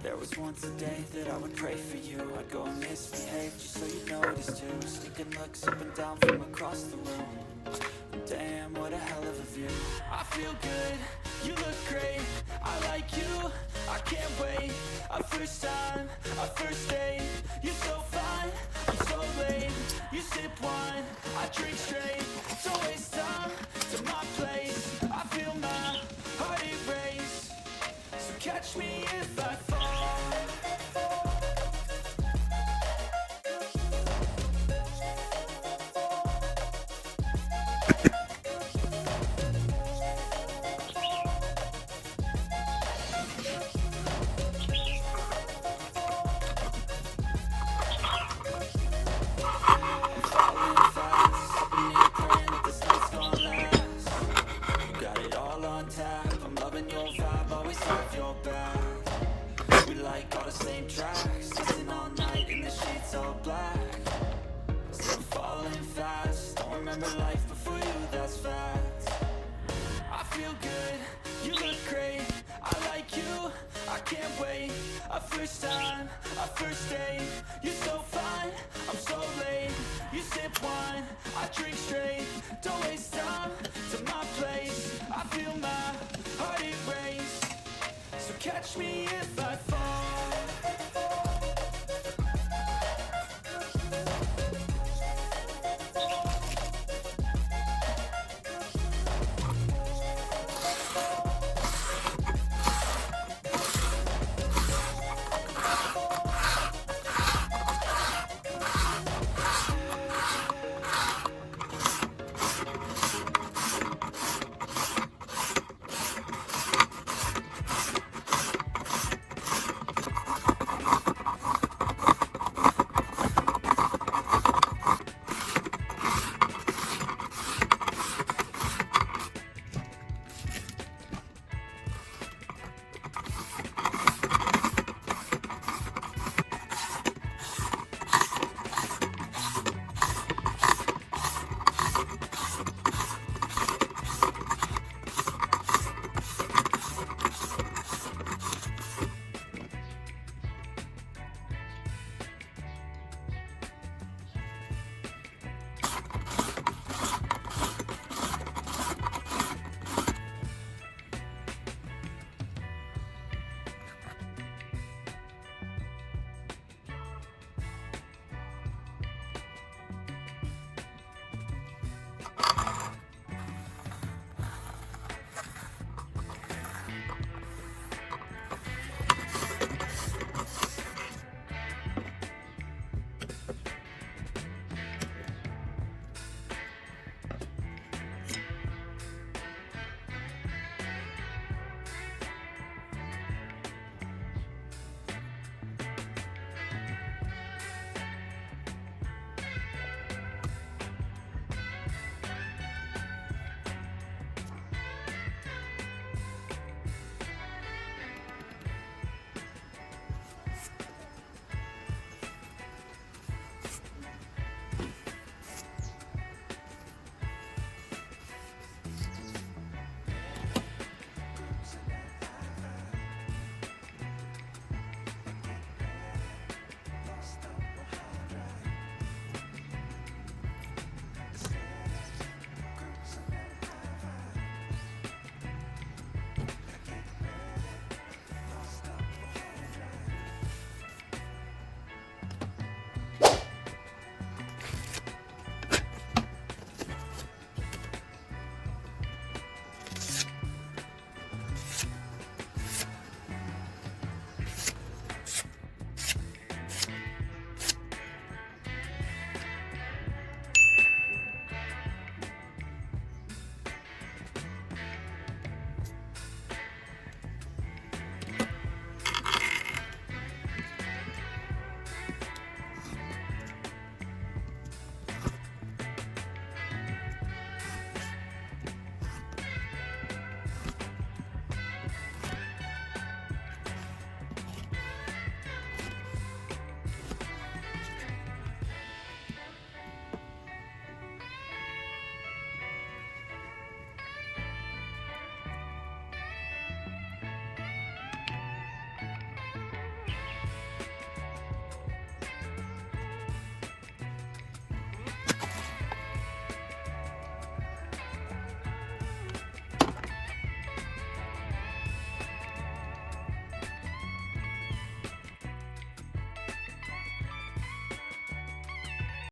There was once a day that I would pray for you. I'd go and misbehave just so you noticed too. Sneaking looks up and down from across the room. Damn, what a hell of a view. I feel good, you look great. I like you, I can't wait. A first time, a first date. You're so fine, I'm so late. You sip wine, I drink straight. Don't waste time to my place. I feel my heart erase. So catch me if I fall. I'm loving your vibe, always have your back. We like all the same tracks, listen all night in the sheets all black. Still falling fast, don't remember life before you, that's fact. I feel good, you look great. I like you, I can't wait. A first time, a first date. You're so fine, I'm so late. You sip wine, I drink straight. Don't waste time to my place. I feel my heart erase. So catch me if I fall.